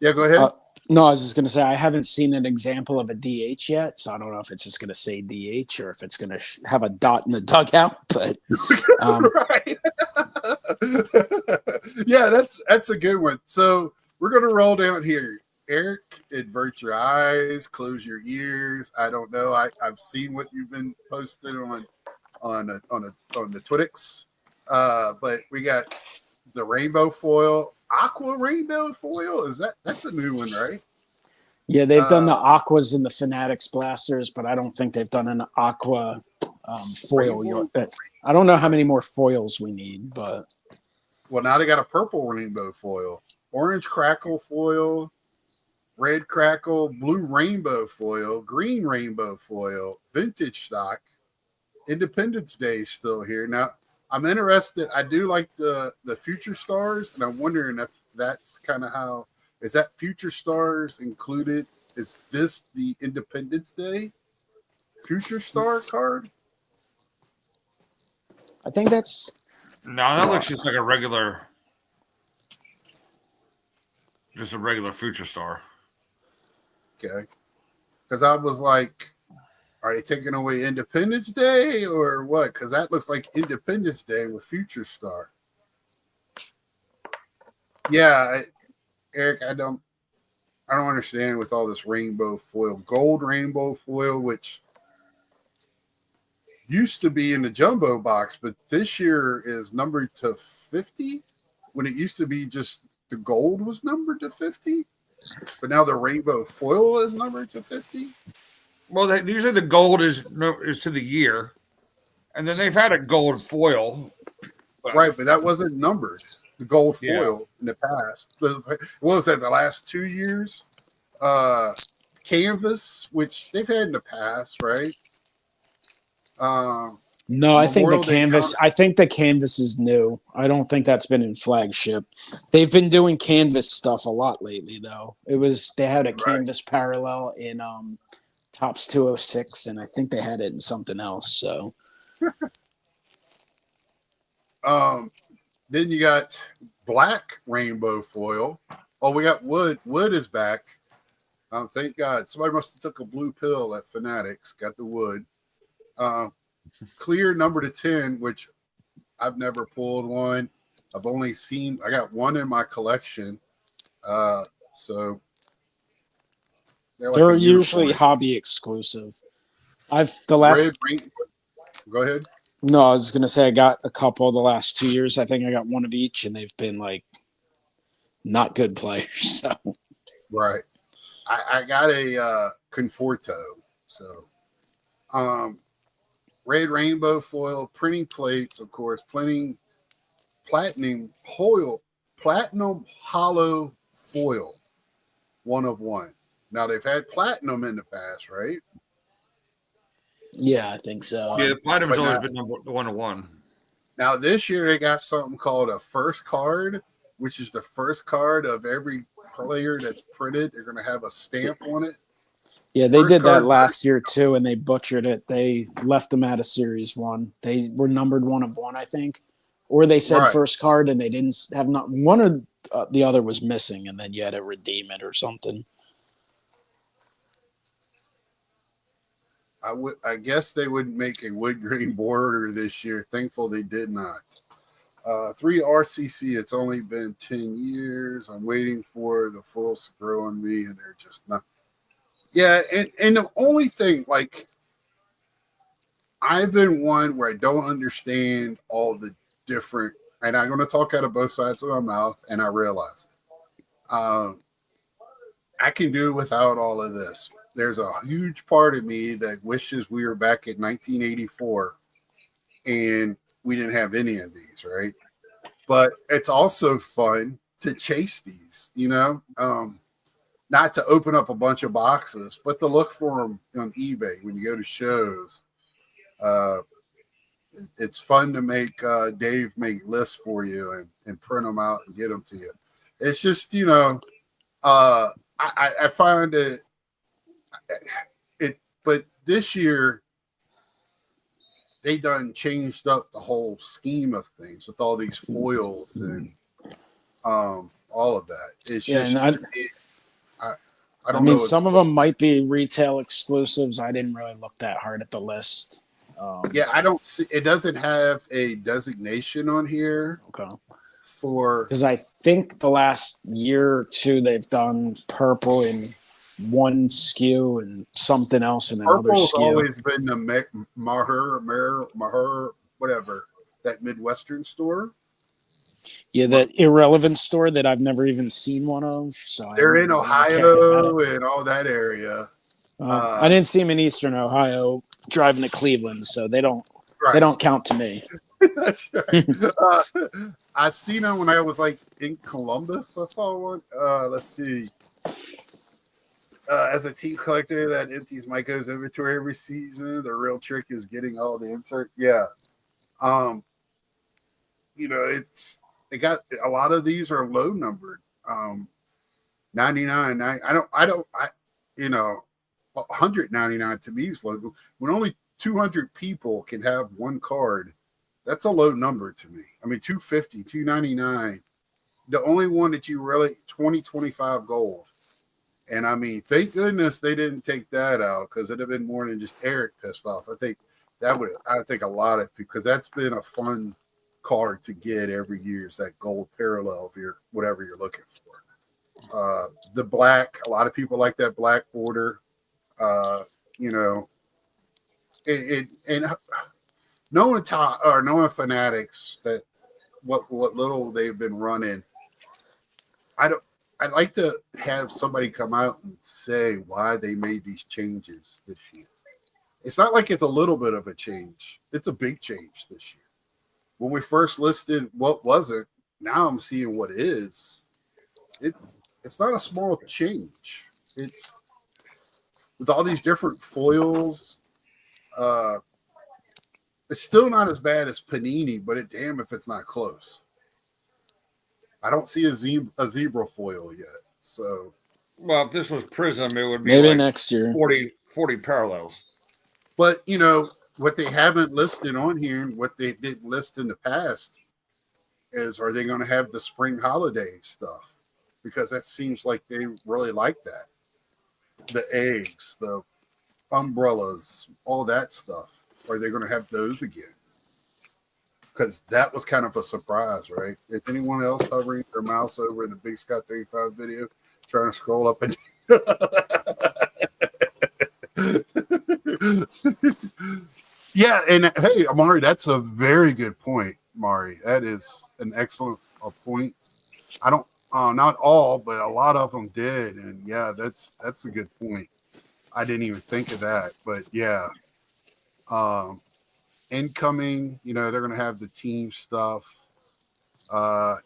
Yeah, go ahead. No, I was just going to say I haven't seen an example of a DH yet, so I don't know if it's just going to say DH or if it's going to have a dot in the dugout. But right. Yeah, that's a good one. So we're going to roll down here. Eric, invert your eyes, close your ears. I don't know. I've seen what you've been posting on the Twitix. But we got the rainbow foil, aqua rainbow foil. That's a new one, right? Yeah, they've done the aquas and the Fanatics blasters, but I don't think they've done an aqua foil. I don't know how many more foils we need, but now they got a purple rainbow foil, orange crackle foil, red crackle, blue rainbow foil, green rainbow foil, vintage stock. Independence Day is still here. Now, I'm interested. I do like the Future Stars, and I'm wondering if that's kind of how – is that Future Stars included? Is this the Independence Day Future Star card? I think that's – No, that looks just like a regular Future Star. Okay. Because I was like, are they taking away Independence Day or what? Because that looks like Independence Day with Future Star. Yeah, Eric, I don't understand with all this rainbow foil, gold rainbow foil, which used to be in the jumbo box, but this year is numbered to 50 when it used to be just the gold was numbered to 50. But now the rainbow foil is numbered to 50. Well, usually the gold is to the year, and then they've had a gold foil. Right, but that wasn't numbered. The gold foil in the past. What was that? The last 2 years? Canvas, which they've had in the past, right? No, I think the canvas. I think the canvas is new. I don't think that's been in Flagship. They've been doing canvas stuff a lot lately, though. They had a canvas parallel in Topps 206, and I think they had it in something else. So, then you got black rainbow foil. Oh, we got wood. Wood is back. Thank God. Somebody must have took a blue pill at Fanatics. Got the wood. Clear number to 10, which I've never pulled one. I've only seen. I got one in my collection. So they're usually hobby exclusive. Go ahead. No, I was gonna say I got a couple the last 2 years. I think I got one of each, and they've been like not good players. So Right. I got a Conforto. So, red rainbow foil, printing plates, of course, platinum hollow foil, 1 of 1. Now they've had platinum in the past, right? yeah, I think so. Yeah, Platinum's But always now, been number 1-1. now this year they got something called a first card, which is the first card of every player that's printed. They're going to have a stamp on it. Yeah, they First did that card, last year too, and they butchered it. They left them out of Series 1. They were numbered 1 of 1, I think. Or they said right. first card and they didn't have not one or the other was missing, and then you had to redeem it or something. I guess they would make a wood grain border this year. Thankful they did not. 3 RCC. It's only been 10 years. I'm waiting for the foils to grow on me, and they're just not. Yeah, and the only thing, like, I've been one where I don't understand all the different, and I'm going to talk out of both sides of my mouth, and I realize it. I can do without all of this. There's a huge part of me that wishes we were back in 1984 and we didn't have any of these, right? But it's also fun to chase these, not to open up a bunch of boxes, but to look for them on eBay when you go to shows. It's fun to make Dave make lists for you and print them out and get them to you. It's just, I find it, but this year they done changed up the whole scheme of things with all these foils and all of that. It's just, and I don't I mean, know. some of them might be retail exclusives. I didn't really look that hard at the list. Yeah, I don't see. It doesn't have a designation on here. Okay. Because I think the last year or two they've done purple in one SKU and something else in another purple's SKU. always been the Maher, whatever, that Midwestern store. Yeah, that irrelevant store that I've never even seen one of. So they're in Ohio and all that area. I didn't see them in Eastern Ohio driving to Cleveland, so they don't count to me. That's right. I seen them when I was like in Columbus. I saw one. Let's see. As a team collector that empties Michael's inventory every season, the real trick is getting all the insert. Yeah. They got a lot of these are low numbered. 99. 199 to me is low. When only 200 people can have one card, that's a low number to me. I mean, 250, 299. The only one that you really 2025 gold. And I mean, thank goodness they didn't take that out because it'd have been more than just Eric pissed off. I think a lot of, because that's been a fun card to get every year, is that gold parallel of your whatever you're looking for. The black, a lot of people like that black border. And knowing fanatics that what little they've been running, I'd like to have somebody come out and say why they made these changes this year. It's not like it's a little bit of a change. It's a big change this year. When we first listed what wasn't, now I'm seeing what is. It's not a small change. It's with all these different foils. It's still not as bad as Panini, but damn if it's not close. I don't see a zebra foil yet. So, well, if this was Prism, it would be maybe like next year 40 parallels. But what they haven't listed on here, and what they didn't list in the past, is are they going to have the spring holiday stuff? Because that seems like they really like that. The eggs, the umbrellas, all that stuff. Are they going to have those again? Because that was kind of a surprise, right? Is anyone else hovering their mouse over in the Big Scott 35 video, trying to scroll up and yeah, and hey, Amari, that's a very good point, Mari. That is an excellent point. Not all, but a lot of them did. And yeah, that's a good point. I didn't even think of that, but yeah. Um, Incoming, they're going to have the team stuff.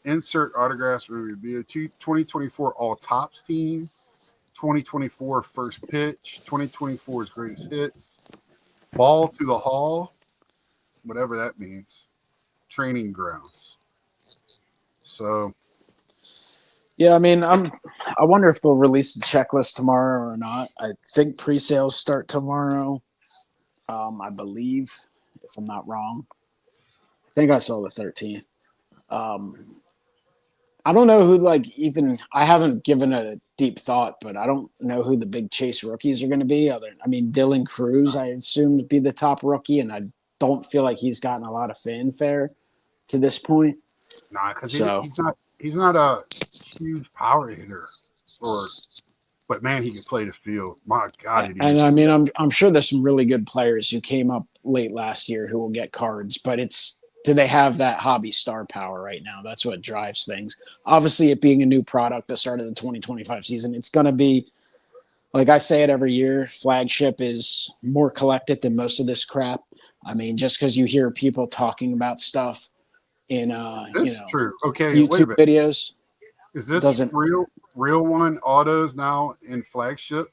Insert autographs will be a 2024 all tops team, 2024 first pitch, 2024's greatest hits, ball to the hall, whatever that means, training grounds. So, yeah, I mean, I wonder if they'll release the checklist tomorrow or not. I think pre-sales start tomorrow. I believe, if I'm not wrong. I think I saw the 13th. I don't know who, I haven't given it a deep thought, but I don't know who the big chase rookies are going to be. Dylan Cruz, I assume, would be the top rookie, and I don't feel like he's gotten a lot of fanfare to this point. nah, because he's not a huge power hitter, but man, he can play the field. My God, I'm sure there's some really good players who came up late last year who will get cards, but do they have that hobby star power right now? That's what drives things. Obviously, it being a new product, the start of the 2025 season, it's going to be, like I say it every year, Flagship is more collected than most of this crap. I mean, just because you hear people talking about stuff in true. Okay, YouTube videos, is this real one autos now in Flagship?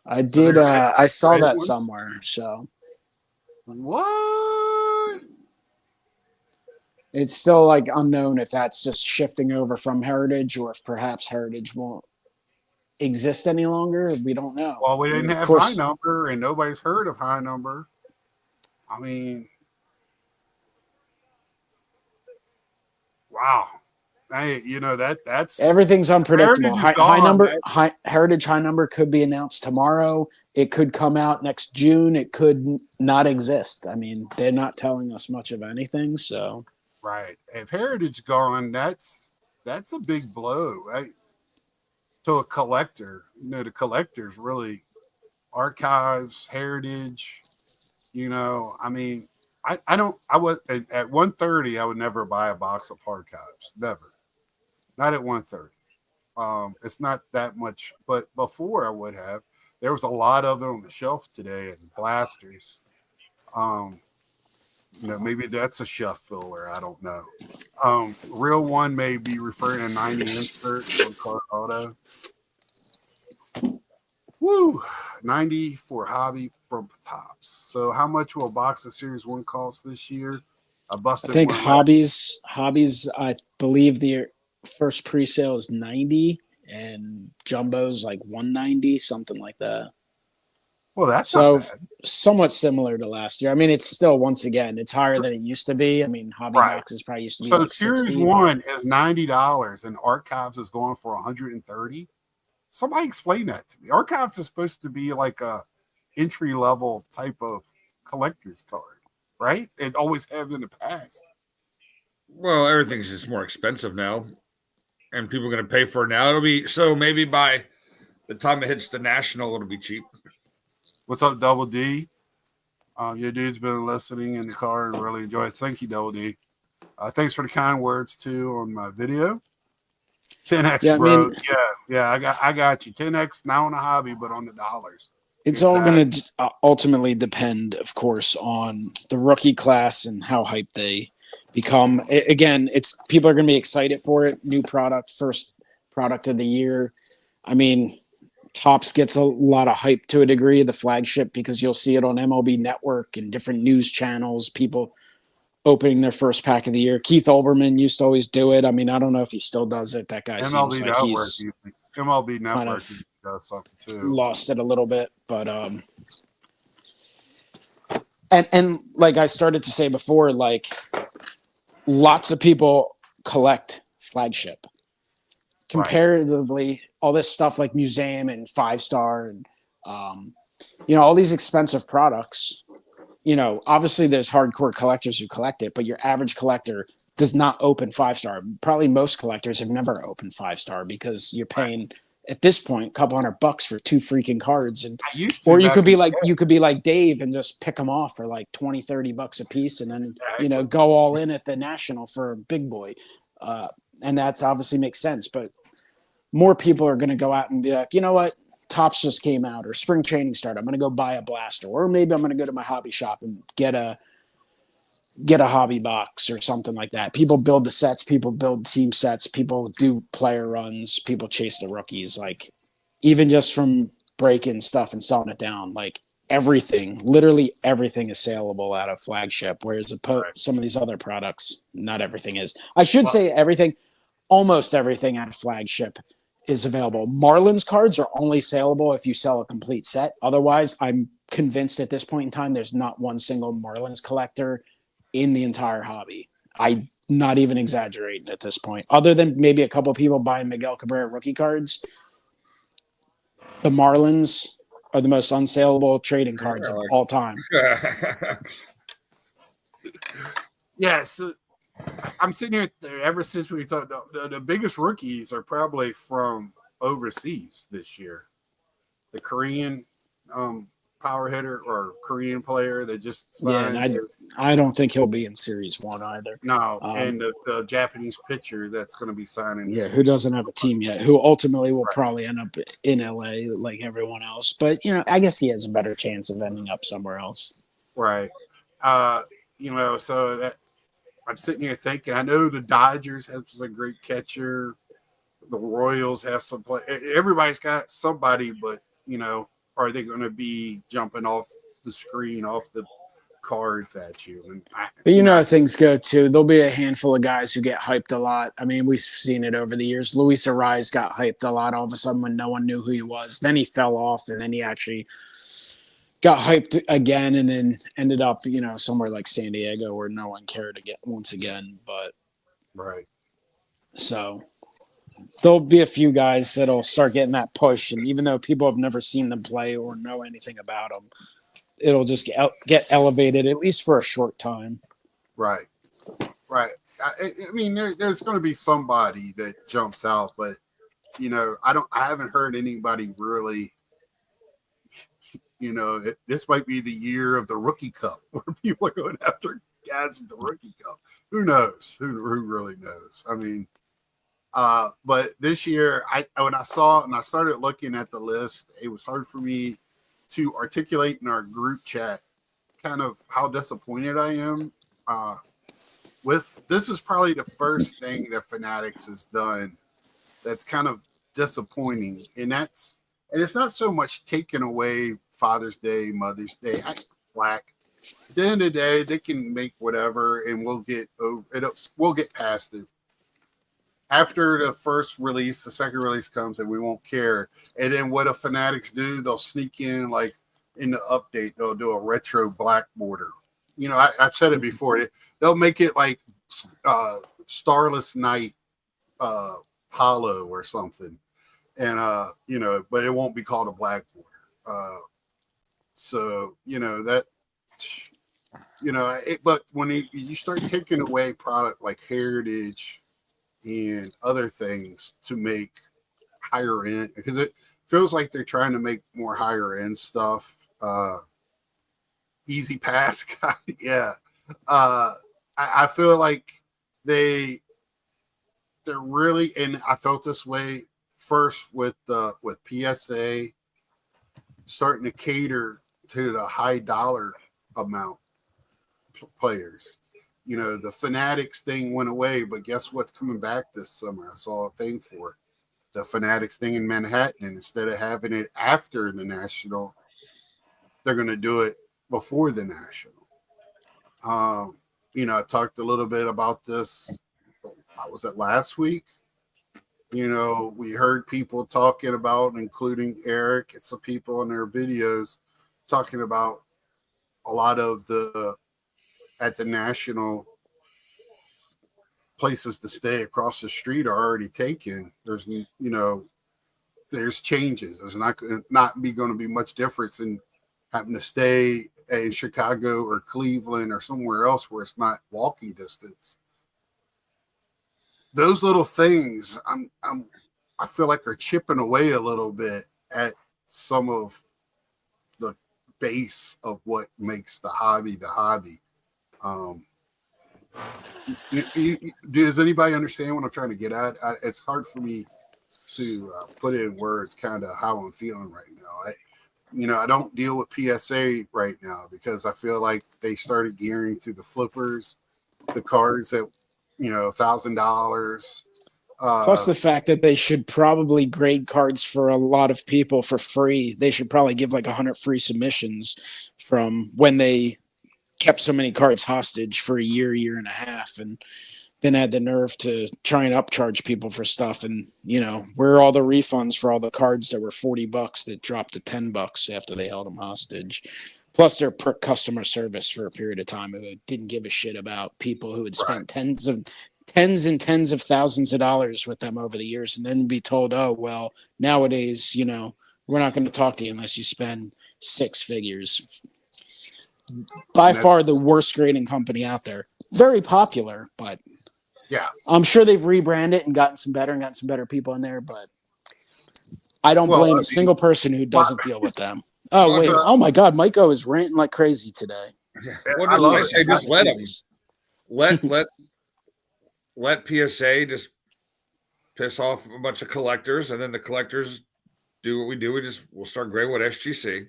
I did. I saw that somewhere. So what? It's still unknown if that's just shifting over from Heritage or if perhaps Heritage won't exist any longer. We don't know. Well, we didn't have High Number, and nobody's heard of High Number. I mean, wow. Hey, that's everything's unpredictable. Heritage High Number could be announced tomorrow. It could come out next June. It could not exist. I mean, they're not telling us much of anything. So, right. If Heritage gone, that's a big blow, right? To a collector. The collectors really archives, Heritage. I mean, I was at 130. I would never buy a box of archives. Never. Not at 130. It's not that much, but before I would have. There was a lot of it on the shelf today and blasters. Maybe that's a shelf filler. I don't know. Real one may be referring to 90 insert on Card Auto. Woo! 90 for hobby from Tops. So how much will a box of Series 1 cost this year? I think hobbies, I believe the first pre-sale is 90 and jumbo's 190, something like that. Well, that's so not bad. Somewhat similar to last year. I mean, it's still, once again, it's higher than it used to be. I mean, hobby boxes probably used to be so Series 1 is $90 and Archives is going for $130. Somebody explain that to me. Archives is supposed to be like a entry level type of collector's card, right? It always have in the past. Well, everything's just more expensive now, and people are going to pay for it now. It'll be so maybe by the time it hits the national, it'll be cheap. What's up, Double D? Your dude's been listening in the car and really enjoyed it. Thank you, Double D. Thanks for the kind words too on my video. 10x, bro. I got you. 10x not on the hobby, but on the dollars. It's all going to ultimately depend, of course, on the rookie class and how hyped they become. Again, people are going to be excited for it. New product, first product of the year. I mean, Topps gets a lot of hype to a degree, the Flagship, because you'll see it on MLB Network and different news channels, people opening their first pack of the year. Keith Olbermann used to always do it. I mean, I don't know if he still does it. That guy seems like he's MLB Network does something too. Lost it a little bit, but and like I started to say before, lots of people collect Flagship. Comparatively, all this stuff like Museum and 5-Star and all these expensive products. Obviously there's hardcore collectors who collect it, but your average collector does not open 5-Star. Probably most collectors have never opened 5-Star because you're paying at this point a couple $100 for 2 freaking cards, and or you could be like Dave and just pick them off for like $20-$30 a piece, and then go all in at the national for a big boy. And that's obviously makes sense. But more people are going to go out and be like, you know what? Tops just came out or spring training started. I'm going to go buy a blaster, or maybe I'm going to go to my hobby shop and get a hobby box or something like that. People build the sets, people build team sets, people do player runs, people chase the rookies. Like even just from breaking stuff and selling it down, like everything, literally everything is saleable out of Flagship. Whereas some of these other products, not everything is. I should say everything, almost everything out of Flagship is available. Marlins cards are only saleable if you sell a complete set. Otherwise, I'm convinced at this point in time, there's not one single Marlins collector in the entire hobby. I'm not even exaggerating at this point. Other than maybe a couple of people buying Miguel Cabrera rookie cards, the Marlins are the most unsaleable trading cards of all time. Yeah, so I'm sitting here ever since we talked. The biggest rookies are probably from overseas this year. The Korean power hitter or Korean player that just signed. Yeah, and I don't think he'll be in Series 1 either. No, and the Japanese pitcher that's going to be signing. Yeah, who doesn't have a team yet, who ultimately will probably end up in LA like everyone else. But, I guess he has a better chance of ending up somewhere else. Right. So that I'm sitting here thinking, I know the Dodgers have a great catcher. The Royals have some play. Everybody's got somebody, but, are they going to be jumping off the screen, off the cards at you? But things go too. There'll be a handful of guys who get hyped a lot. I mean, we've seen it over the years. Luis Ariz got hyped a lot all of a sudden when no one knew who he was. Then he fell off, and then he actually got hyped again, and then ended up, somewhere like San Diego where no one cared again once again. But right. So there'll be a few guys that'll start getting that push, and even though people have never seen them play or know anything about them, it'll just get elevated at least for a short time. Right. I mean, there's going to be somebody that jumps out, but I haven't heard anybody really. This might be the year of the Rookie Cup where people are going after guys in the Rookie Cup. Who knows? Who really knows? I mean, but this year, when I saw and I started looking at the list, it was hard for me to articulate in our group chat kind of how disappointed I am. This is probably the first thing that Fanatics has done that's kind of disappointing, and it's not so much taking away Father's Day, Mother's Day. Black. At the end of the day, they can make whatever, and we'll get over it. We'll get past it. After the first release, the second release comes, and we won't care. And then what do Fanatics do? They'll sneak in, like in the update, they'll do a retro black border. I've said it before. They'll make it like Starless Night Hollow or something. And but it won't be called a black border. But when you start taking away product like Heritage and other things to make higher end, because it feels like they're trying to make more higher end stuff. Easy Pass, yeah. I feel like they're really, and I felt this way first with PSA starting to cater to the high dollar amount players. The Fanatics thing went away, but guess what's coming back this summer? I saw a thing for it. The Fanatics thing in Manhattan, and instead of having it after the National, they're going to do it before the National. I talked a little bit about this. Was it last week? We heard people talking about, including Eric and some people in their videos, talking about a lot of at the National places to stay across the street are already taken. There's changes. There's not going to be much difference in having to stay in Chicago or Cleveland or somewhere else where it's not walking distance. Those little things, I feel like are chipping away a little bit at some of the base of what makes the hobby the hobby. Does anybody understand what I'm trying to get at? It's hard for me to put it in words, kind of how I'm feeling right now. I don't deal with PSA right now because I feel like they started gearing to the flippers, the cards that, $1,000. Plus the fact that they should probably grade cards for a lot of people for free. They should probably give like 100 free submissions from when they kept so many cards hostage for a year and a half, and then had the nerve to try and upcharge people for stuff. And where are all the refunds for all the cards that were $40 that dropped to $10 after they held them hostage? Plus their customer service for a period of time who didn't give a shit about people who had spent tens and tens of thousands of dollars with them over the years, and then be told, oh well, nowadays we're not going to talk to you unless you spend six figures. By far the worst grading company out there. Very popular, but yeah, I'm sure they've rebranded and gotten some better people in there, but I don't blame a single person who doesn't deal with them. Oh, wait. Oh, my God. Maiko is ranting like crazy today. Yeah. Well, just let them. Let PSA just piss off a bunch of collectors, and then the collectors do what we do. We'll start grading with SGC.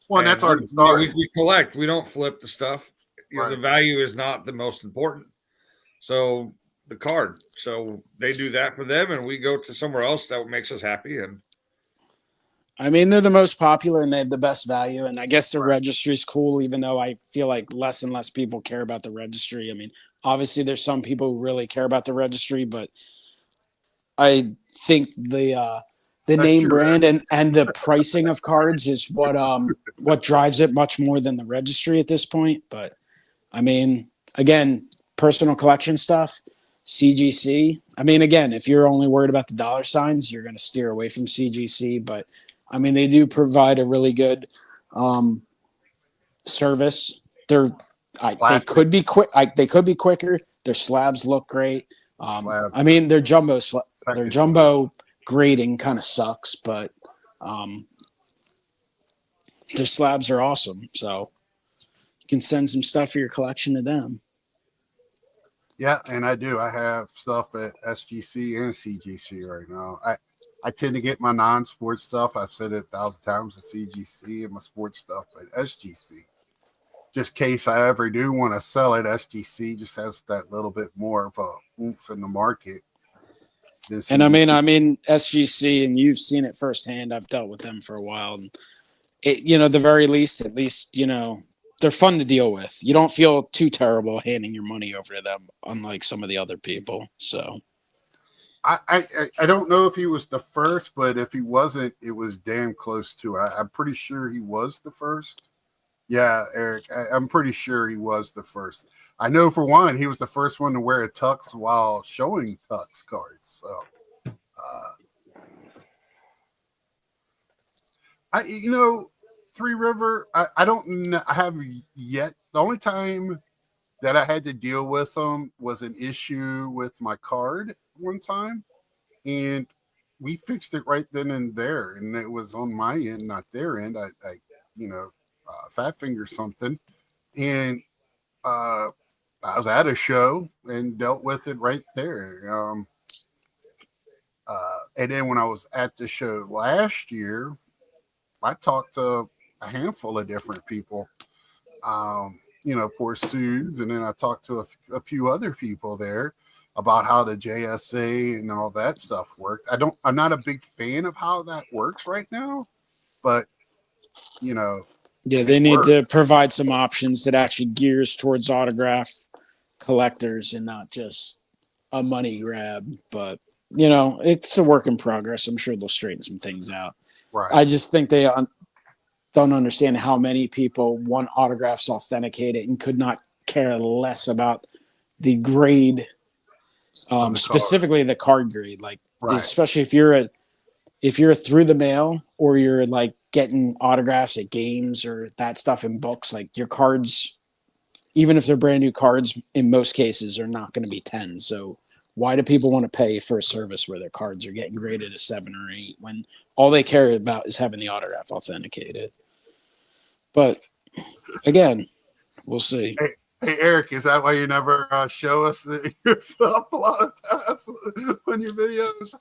Well, that's already started. We collect. We don't flip the stuff. The value is not the most important. So the card. So they do that for them, and we go to somewhere else that makes us happy. And I mean, they're the most popular and they have the best value. And I guess the registry is cool, even though I feel like less and less people care about the registry. I mean, obviously there's some people who really care about the registry, but I think the name brand and the pricing of cards is what drives it much more than the registry at this point. But I mean, again, personal collection stuff, CGC. I mean, again, if you're only worried about the dollar signs, you're going to steer away from CGC. But I mean, they do provide a really good service. They could be quick. They could be quicker. Their slabs look great. I mean, their jumbo grading kind of sucks, but their slabs are awesome. So you can send some stuff for your collection to them. Yeah, and I do. I have stuff at SGC and CGC right now. I tend to get my non-sports stuff. I've said it 1,000 times at CGC, and my sports stuff at SGC. Just in case I ever do want to sell it, SGC just has that little bit more of a oomph in the market. And I mean, SGC, and you've seen it firsthand. I've dealt with them for a while, and the very least, at least, they're fun to deal with. You don't feel too terrible handing your money over to them, unlike some of the other people. So, I don't know if he was the first, but if he wasn't, it was damn close to. I'm pretty sure he was the first. Yeah, Eric, I'm pretty sure he was the first. I know for one, he was the first one to wear a tux while showing tux cards. So, Three River, I don't have yet. The only time that I had to deal with them was an issue with my card one time, and we fixed it right then and there. And it was on my end, not their end. I fat finger something, and I was at a show and dealt with it right there. And then when I was at the show last year, I talked to a handful of different people. Of course, Sue's, and then I talked to a few other people there about how the JSA and all that stuff worked. I'm not a big fan of how that works right now, but yeah, they need to provide some options that actually gears towards autograph collectors and not just a money grab. But it's a work in progress. I'm sure they'll straighten some things out. Right. I just think they don't understand how many people want autographs authenticated and could not care less about the grade, specifically the card grade. Like, especially if you're through the mail or you're like getting autographs at games or that stuff in books, like your cards, even if they're brand new cards, in most cases are not going to be 10. So why do people want to pay for a service where their cards are getting graded a 7 or 8 when all they care about is having the autograph authenticated? But again, we'll see. Hey, Eric, is that why you never show us yourself a lot of times on your videos?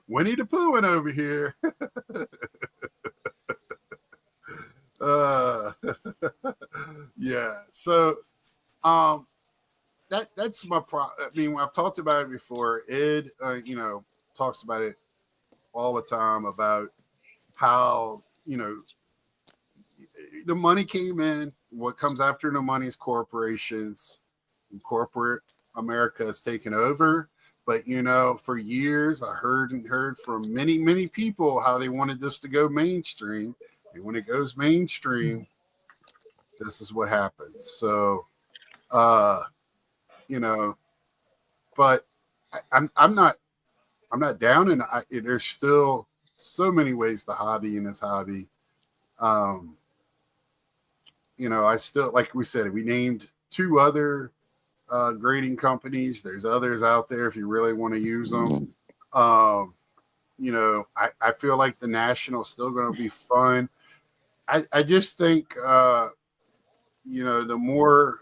Winnie the Pooh over here. uh, yeah. So, um, that's my pro. I mean, I've talked about it before. Ed, talks about it all the time about how the money came in. What comes after the money is corporations. And corporate America has taken over. But for years, I heard from many people how they wanted this to go mainstream. And when it goes mainstream, this is what happens. So, uh, you know, but I'm not down, and there's still so many ways to hobby in this hobby. Um, I still, like we said, we named two other grading companies. There's others out there if you really want to use them. Um, I feel like the National is still going to be fun. I just think, the more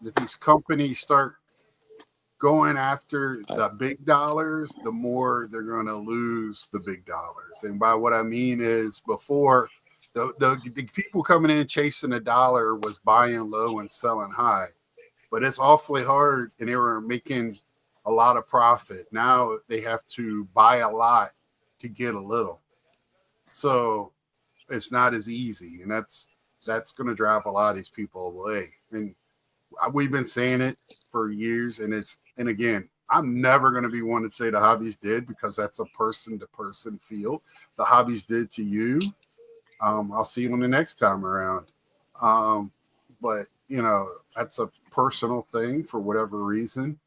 that these companies start going after the big dollars, the more they're going to lose the big dollars. And by what I mean is, before the people coming in chasing a dollar was buying low and selling high, but it's awfully hard, and they were making a lot of profit. Now they have to buy a lot to get a little, so it's not as easy, and that's going to drive a lot of these people away. And we've been saying it for years, and again, I'm never going to be one to say the hobbies did, because that's a person to person feel. The hobbies did to you. I'll see you on the next time around. But that's a personal thing for whatever reason,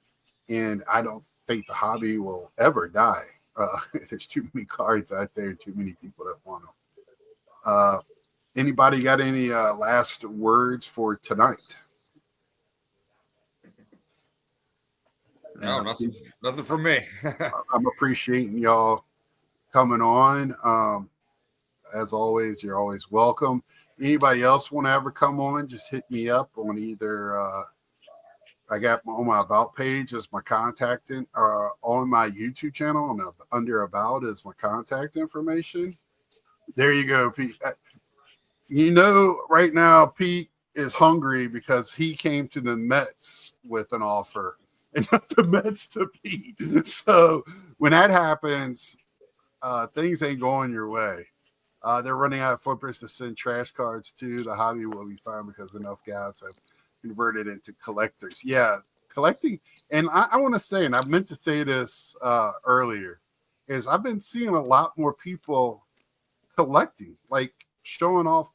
and I don't think the hobby will ever die. There's too many cards out there, too many people that want them. Anybody got any last words for tonight? No, nothing for me. I'm appreciating y'all coming on. As always, you're always welcome. Anybody else want to ever come on, just hit me up on either. I got on my about page as my contacting, on my YouTube channel, under about is my contact information. There you go, Pete. Right now, Pete is hungry because he came to the Mets with an offer, and not the Mets to Pete. So when that happens, things ain't going your way. They're running out of flippers to send trash cards to. The hobby will be fine because enough guys have converted into collectors. Yeah, collecting. And I want to say, and I meant to say this earlier, is I've been seeing a lot more people collecting, like showing off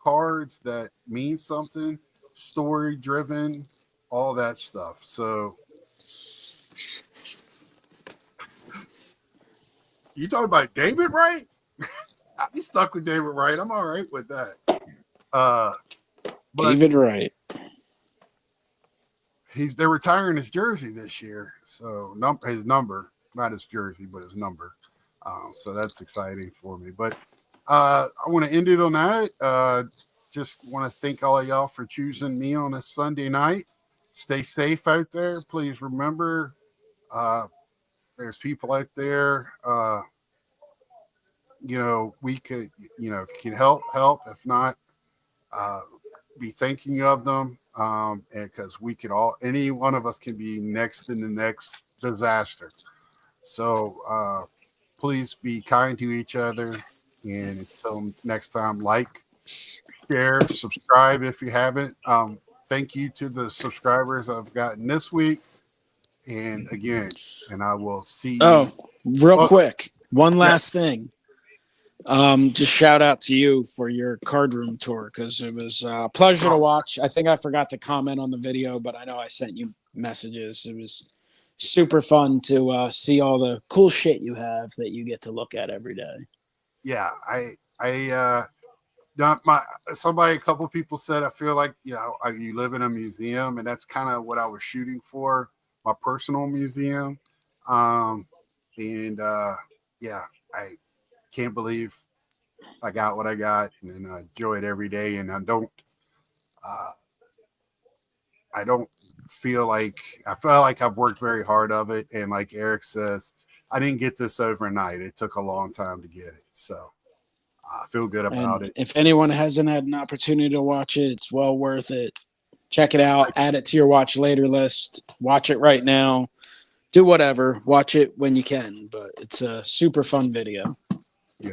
cards that mean something, story driven, all that stuff. So you talking about David Wright? I'll be stuck with David Wright. I'm all right with that. But David Wright. they're retiring his jersey this year. So his number, not his jersey, but his number. So that's exciting for me. But I want to end it on that. Just want to thank all of y'all for choosing me on a Sunday night. Stay safe out there. Please remember, there's people out there. We could, if you can help. If not, be thinking of them. And because we could any one of us can be next in the next disaster. So please be kind to each other. And until next time, like, share, subscribe if you haven't. Thank you to the subscribers I've gotten this week. And again, and I will see you. Oh, real quick. One last thing. Just shout out to you for your card room tour, because it was a pleasure to watch. I think I forgot to comment on the video, but I know I sent you messages. It was super fun to see all the cool shit you have that you get to look at every day. Yeah, not my somebody. A couple people said I feel like you live in a museum, and that's kind of what I was shooting for, my personal museum. Yeah, I can't believe I got what I got, and I enjoy it every day. And I don't I don't feel like I feel like I've worked very hard of it, and like Eric says, I didn't get this overnight. It took a long time to get it, so I feel good about And it. if anyone hasn't had an opportunity to watch it, it's well worth it. Check it out. Add it to your watch later list. Watch it right now. Do whatever. Watch it when you can. But it's a super fun video. Yeah.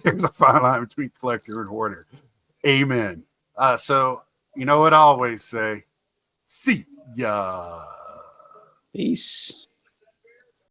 There's a fine line between collector and hoarder. Amen. So you know what I always say. See ya. Peace.